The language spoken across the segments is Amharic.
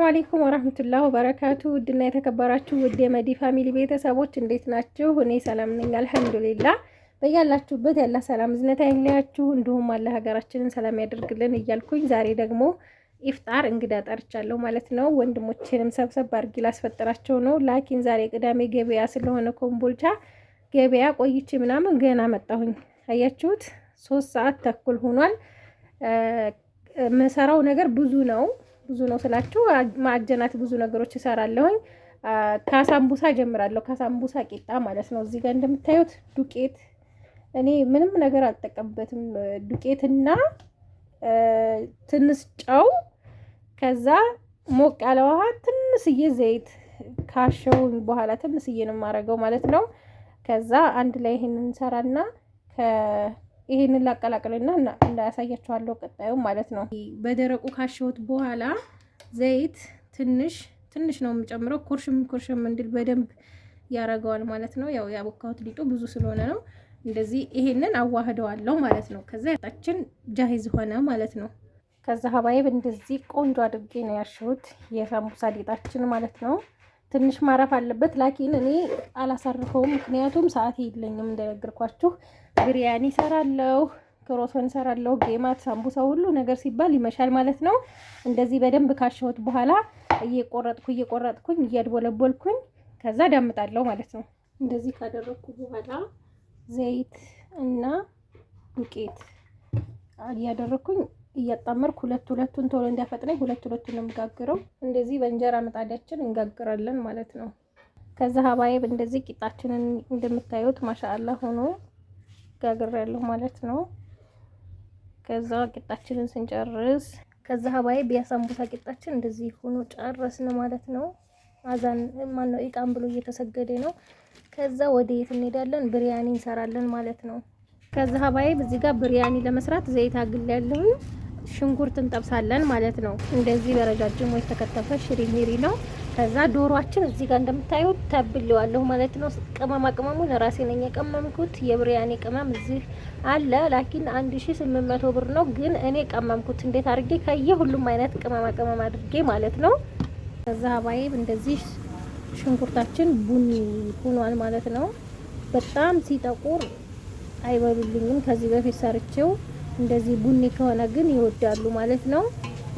አለይኩም ወራህመቱላሂ ወበረካቱ። ውድና የተከበራችሁ ውድ የመዲ ፋሚሊ ቤተሰቦች እንዴት ናችሁ? እኔ ሰላም ነኝ አልሐምዱሊላህ። በያላችሁበት ያላ ሰላም ዝነታ ይለያችሁ፣ እንዲሁም አላህ ሀገራችንን ሰላም ያደርግልን እያልኩኝ ዛሬ ደግሞ ኢፍጣር እንግዳ ጠርቻለሁ ማለት ነው። ወንድሞቼንም ሰብሰብ አድርጊ ላስፈጥራቸው ነው። ላኪን ዛሬ ቅዳሜ ገበያ ስለሆነ ኮምቦልቻ ገበያ ቆይቼ ምናምን ገና መጣሁኝ። አያችሁት 3 ሰዓት ተኩል ሆኗል። መሰራው ነገር ብዙ ነው ስላችሁ ማዕጀናት ብዙ ነገሮች እሰራለሁኝ። ከሳምቡሳ ጀምራለሁ። ከሳምቡሳ ቂጣ ማለት ነው። እዚህ ጋር እንደምታዩት ዱቄት እኔ ምንም ነገር አልጠቀምበትም። ዱቄትና ትንሽ ጨው፣ ከዛ ሞቅ ያለ ውሃ፣ ትንሽዬ ዘይት ካሸው በኋላ ትንሽዬ ነው የማደርገው ማለት ነው። ከዛ አንድ ላይ ይሄንን እንሰራና ይሄንን ላቀላቅልና እንዳያሳያችኋለሁ ቀጣዩ ማለት ነው። በደረቁ ካሸሁት በኋላ ዘይት ትንሽ ነው የምጨምረው። ኩርሽም እንድል በደንብ ያረገዋል ማለት ነው። ያው ያቦካሁት ሊጡ ብዙ ስለሆነ ነው። እንደዚህ ይሄንን አዋህደዋለሁ ማለት ነው። ከዛ ያጣችን ጃሂዝ ሆነ ማለት ነው። ከዛ ሀባይብ እንደዚህ ቆንጆ አድርጌ ነው ያሸሁት የሳምቡሳ ሊጣችን ማለት ነው። ትንሽ ማረፍ አለበት። ላኪን እኔ አላሳርፈውም፣ ምክንያቱም ሰዓት የለኝም። እንደነገርኳችሁ ብሪያኒ ሰራለሁ፣ ክሮሶን ሰራለሁ፣ ጌማት፣ ሳምቡሳ ሁሉ ነገር ሲባል ይመሻል ማለት ነው። እንደዚህ በደንብ ካሸሁት በኋላ እየቆረጥኩኝ እያድቦለቦልኩኝ ከዛ ዳምጣለሁ ማለት ነው። እንደዚህ ካደረኩ በኋላ ዘይት እና ዱቄት እያደረኩኝ እያጣመርኩ ሁለቱን ቶሎ እንዲያፈጥነኝ ሁለቱን እንጋግረው። እንደዚህ በእንጀራ ምጣዳችን እንጋግራለን ማለት ነው። ከዛ ሀባይብ እንደዚህ ቂጣችንን እንደምታዩት ማሻአላህ ሆኖ ጋግሬያለሁ ማለት ነው። ከዛ ቂጣችንን ስንጨርስ ከዛ ሀባይብ የሳምቡሳ ቂጣችን እንደዚህ ሆኖ ጨረስን ማለት ነው። አዛን ማነው ኢቃም ብሎ እየተሰገደ ነው። ከዛ ወደ የት እንሄዳለን? ብሪያኒ እንሰራለን ማለት ነው። ከዛ ሀባይብ እዚህ ጋር ብሪያኒ ለመስራት ዘይት አግልያለሁ። ሽንኩርት እንጠብሳለን ማለት ነው። እንደዚህ በረጃጅሙ የተከተፈ ሽሪሚሪ ነው። ከዛ ዶሮአችን እዚህ ጋር እንደምታዩት ተብለዋለሁ ማለት ነው። ቅመሙን ራሴ ነኝ የቀመምኩት። የብሪያኒ ቅመም እዚህ አለ። ላኪን 1800 ብር ነው፣ ግን እኔ ቀመምኩት። እንዴት አድርጌ ከየሁሉም አይነት ቅመም አድርጌ ማለት ነው። ከዛ ሀባይብ እንደዚህ ሽንኩርታችን ቡኒ ሆኗል ማለት ነው። በጣም ሲጠቁር አይበሉልኝም። ከዚህ በፊት ሰርቼው እንደዚህ ቡኒ ከሆነ ግን ይወዳሉ ማለት ነው።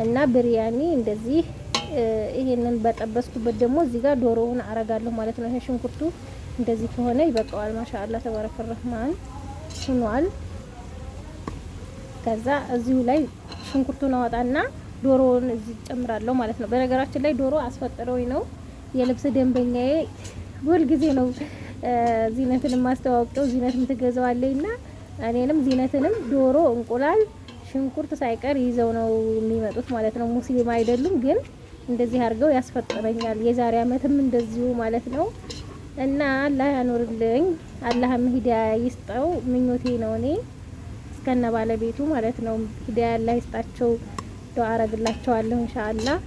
እና ብሪያኒ እንደዚህ ይሄንን በጠበስኩበት ደግሞ እዚህ ጋር ዶሮውን አረጋለሁ ማለት ነው። ይሄ ሽንኩርቱ እንደዚህ ከሆነ ይበቃዋል። ማሻአላ ተባረከ ረህማን ሆኗል። ከዛ እዚሁ ላይ ሽንኩርቱን አወጣና ዶሮውን እዚህ ጨምራለሁ ማለት ነው። በነገራችን ላይ ዶሮ አስፈጥረውኝ ነው የልብስ ደንበኛዬ። ሁል ጊዜ ነው ዚነትን ማስተዋወቀው። ዚነትም ትገዛዋለኝና እኔንም ዚነትንም ዶሮ፣ እንቁላል፣ ሽንኩርት ሳይቀር ይዘው ነው የሚመጡት ማለት ነው። ሙስሊም አይደሉም፣ ግን እንደዚህ አድርገው ያስፈጥረኛል። የዛሬ አመትም እንደዚሁ ማለት ነው። እና አላህ ያኖርልኝ፣ አላህ ሂዳያ ይስጠው ምኞቴ ነው። እኔ እስከነ ባለቤቱ ማለት ነው ሂዳያ አላህ ይስጣቸው። ዱአ አረግላቸዋለሁ ኢንሻአላህ።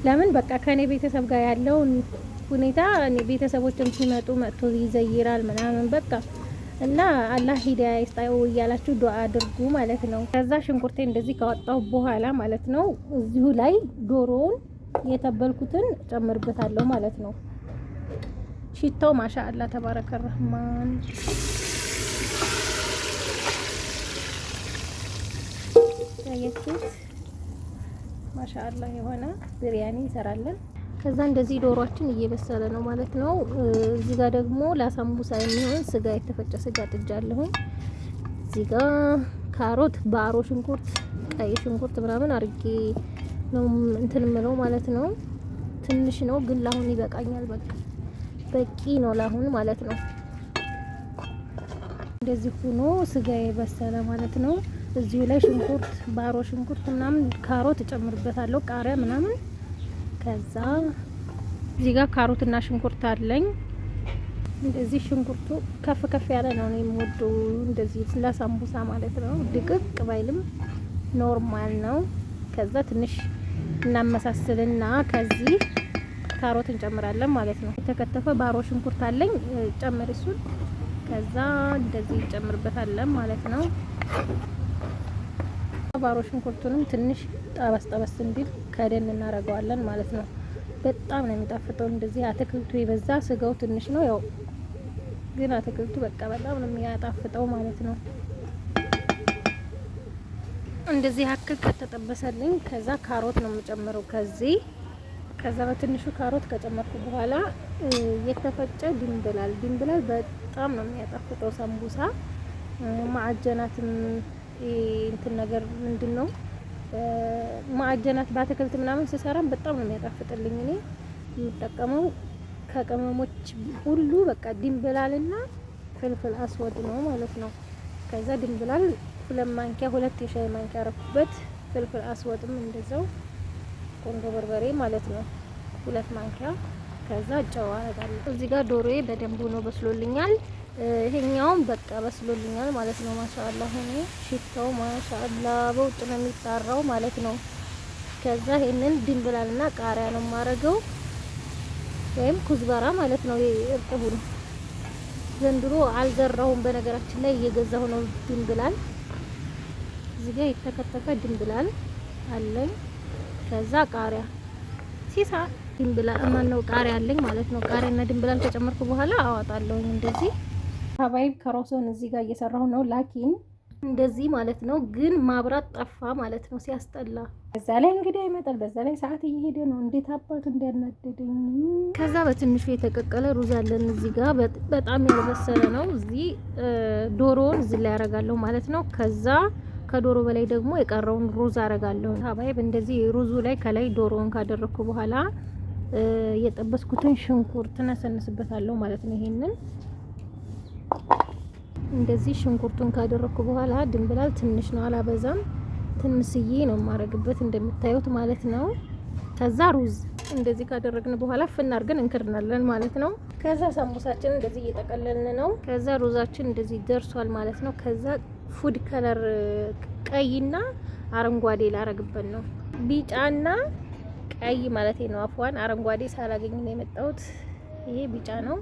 ለምን በቃ ከኔ ቤተሰብ ጋር ያለውን ሁኔታ እኔ ቤተሰቦችም ሲመጡ መጥቶ ይዘይራል ምናምን በቃ እና አላህ ሂዳያ ይስጣው እያላችሁ ዱአ አድርጉ ማለት ነው። ከዛ ሽንኩርቴ እንደዚህ ካወጣው በኋላ ማለት ነው እዚሁ ላይ ዶሮውን የተበልኩትን ጨምርበታለሁ ማለት ነው። ሽታው ማሻአላ ተባረከ ረህማን። ያየቱት ማሻአላ የሆነ ብሪያኒ እንሰራለን። ከዛ እንደዚህ ዶሮአችን እየበሰለ ነው ማለት ነው። እዚህ ጋር ደግሞ ለሳምቡሳ የሚሆን ስጋ የተፈጨ ስጋ ጥጃለሁ። እዚህ ጋር ካሮት፣ ባሮ ሽንኩርት፣ ቀይ ሽንኩርት ምናምን አርጌ ነው እንትን ምለው ማለት ነው። ትንሽ ነው ግን ለአሁን ይበቃኛል። በቂ ነው ለአሁን ማለት ነው። እንደዚህ ሆኖ ስጋ የበሰለ ማለት ነው። እዚሁ ላይ ሽንኩርት፣ ባሮ ሽንኩርት ምናምን ካሮት እጨምርበታለሁ፣ ቃሪያ ምናምን። ከዛ እዚህ ጋር ካሮትና ሽንኩርት አለኝ። እንደዚህ ሽንኩርቱ ከፍ ያለ ነው የምወደው፣ እንደዚህ ለሳምቡሳ ማለት ነው። ድቅቅ ባይልም ኖርማል ነው። ከዛ ትንሽ እናመሳስልና ከዚህ ካሮት እንጨምራለን ማለት ነው። የተከተፈ ባሮ ሽንኩርት አለኝ፣ ጨምር እሱን። ከዛ እንደዚህ እንጨምርበታለን ማለት ነው። ባሮ ሽንኩርቱንም ትንሽ ጠበስ እንዲል ከደን እናደርገዋለን ማለት ነው። በጣም ነው የሚጣፍጠው። እንደዚህ አትክልቱ የበዛ ስጋው ትንሽ ነው ያው፣ ግን አትክልቱ በቃ በጣም ነው የሚያጣፍጠው ማለት ነው። እንደዚህ አክል ከተጠበሰልኝ ከዛ ካሮት ነው የምጨምረው ከዛ በትንሹ ካሮት ከጨመርኩ በኋላ የተፈጨ ድንብላል በጣም ነው የሚያጣፍጠው። ሳምቡሳ ማዕጀናትም እንትን ነገር ምንድነው ማዕጀናት በአትክልት ምናምን ስሰራም በጣም ነው የሚያጣፍጥልኝ። እኔ የምጠቀመው ከቅመሞች ሁሉ በቃ ድንብላልና ፍልፍል አስወድ ነው ማለት ነው። ከዛ ድንብላል 2 የሻይ ማንኪያ አረኩበት። ፍልፍል አስወድም እንደዛው ቆንጆ በርበሬ ማለት ነው 2 ማንኪያ። ከዛ ጨው አረጋለሁ። እዚህ ጋር ዶሮዬ በደንብ ሆኖ በስሎልኛል። ይሄኛውም በቃ በስሎልኛል ማለት ነው። ማሻአላ ሆኖ ሽታው ማሻአላ በውጭ ነው የሚጣራው ማለት ነው። ከዛ ይሄንን ድንብላልና ቃሪያ ነው የማረገው ወይም ኩዝበራ ማለት ነው። እርጥቡን ዘንድሮ አልዘራሁም በነገራችን ላይ እየገዛሁ ነው ድንብላል። እዚህ ጋር የተከተፈ ድንብላል አለኝ። ከዛ ቃሪያ ሲሳ ድንብላል ማነው ቃሪያ አለኝ ማለት ነው። ቃሪያና ድንብላል ከጨመርኩ በኋላ አዋጣለሁ እንደዚህ ሀባይብ። ከሮሶን እዚህ ጋር እየሰራሁ ነው ላኪን እንደዚህ ማለት ነው። ግን ማብራት ጠፋ ማለት ነው ሲያስጠላ። በዛ ላይ እንግዲህ አይመጣል፣ በዛ ላይ ሰዓት እየሄደ ነው። እንዴት አባቱ እንዲያናደደኝ። ከዛ በትንሹ የተቀቀለ ሩዝ አለን እዚህ ጋር በጣም ያልበሰለ ነው። እዚህ ዶሮውን እዚህ ላይ ያረጋለሁ ማለት ነው። ከዛ ከዶሮ በላይ ደግሞ የቀረውን ሩዝ አረጋለሁ ሀባይብ። እንደዚህ ሩዙ ላይ ከላይ ዶሮውን ካደረኩ በኋላ የጠበስኩትን ሽንኩርት ነሰንስበታለሁ ማለት ነው። ይሄንን እንደዚህ ሽንኩርቱን ካደረኩ በኋላ ድንብላል ትንሽ ነው አላበዛም፣ ትንሽዬ ነው የማረግበት እንደምታዩት ማለት ነው። ከዛ ሩዝ እንደዚህ ካደረግን በኋላ ፍና አድርገን እንክርናለን ማለት ነው። ከዛ ሳምቡሳችን እንደዚህ እየጠቀለልን ነው። ከዛ ሩዛችን እንደዚህ ደርሷል ማለት ነው። ከዛ ፉድ ከለር ቀይና አረንጓዴ ላረግበት ነው። ቢጫና ቀይ ማለት ነው። አፍዋን አረንጓዴ ሳላገኝ ነው የመጣሁት። ይሄ ቢጫ ነው።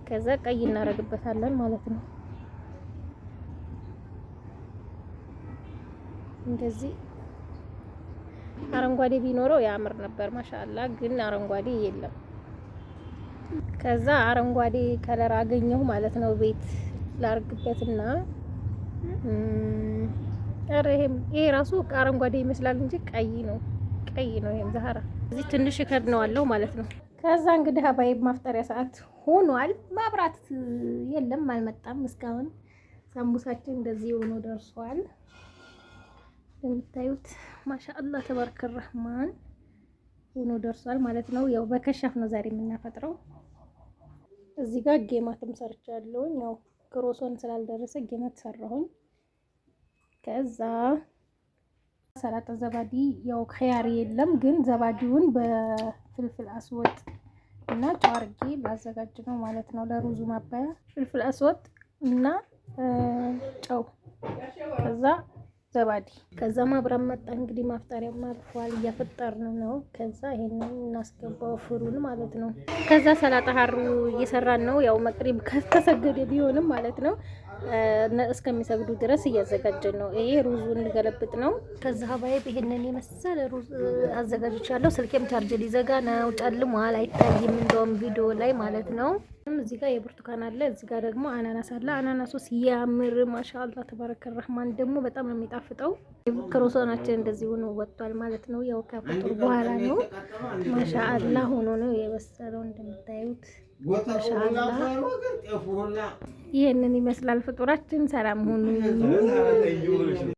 ከዛ ቀይ እናረግበታለን ማለት ነው። እንደዚህ አረንጓዴ ቢኖረው ያምር ነበር ማሻአላ፣ ግን አረንጓዴ የለም። ከዛ አረንጓዴ ከለር አገኘሁ ማለት ነው። ቤት ላርግበትና ይሄ ራሱ አረንጓዴ ይመስላል እንጂ ቀይ ነው። ይሄም ዛህራ እዚህ ትንሽ ከድነዋለሁ ማለት ነው። ከዛ እንግዲህ ሀባይ ማፍጠሪያ ሰዓት ሆኗል። ማብራት የለም አልመጣም እስካሁን። ሳምቡሳችን እንደዚህ ሆኖ ደርሷል። እንደምታዩት ማሻአላ ተባረከ ረህማን ሆኖ ደርሷል ማለት ነው። ያው በከሻፍ ነው ዛሬ የምናፈጥረው። እዚህ ጋር ጌማትም ሰርቻለሁ። ያው ክሮሶን ስላልደረሰ ጌማት ሰራሁኝ። ከዛ ሰላጣ ዘባዲ ያው ኸያሪ የለም ግን ዘባዲውን በፍልፍል አስወጥ እና ጫርጌ ላዘጋጅ ነው ማለት ነው። ለሩዙ ማባያ ፍልፍል አስወጥ እና ጨው ከዛ ዘባዲ ከዛ ማብራት መጣ። እንግዲህ ማፍጠሪያ ማርፏል፣ እያፈጠርን ነው። ከዛ ይሄንን እናስገባው ፍሩን ማለት ነው። ከዛ ሰላጣ ሀሩ እየሰራን ነው። ያው መቅሪብ ከተሰገደ ቢሆንም ማለት ነው እስከሚሰግዱ ድረስ እያዘጋጀን ነው። ይሄ ሩዙን እንገለብጥ ነው። ከዛ ሀባይብ ይሄንን የመሰለ ሩዝ አዘጋጅቻለሁ። ስልኬም ቻርጅ ሊዘጋ ነው፣ ጨልሟል፣ አይታይም እንደውም ቪዲዮ ላይ ማለት ነው። እዚህ ጋር የብርቱካን አለ፣ እዚህ ጋር ደግሞ አናናስ አለ። አናናሱ ሲያምር ማሻአላ ተባረከ ረህማን ደግሞ በጣም ነው የሚጣፍጠው። ክሮሶናችን እንደዚህ ሆኖ ወጥቷል ማለት ነው። ያው ከፍጡር በኋላ ነው ማሻአላ ሆኖ ነው የበሰለው እንደምታዩት ማሻአላ። ይሄንን ይመስላል ፍጡራችን። ሰላም ሁኑ።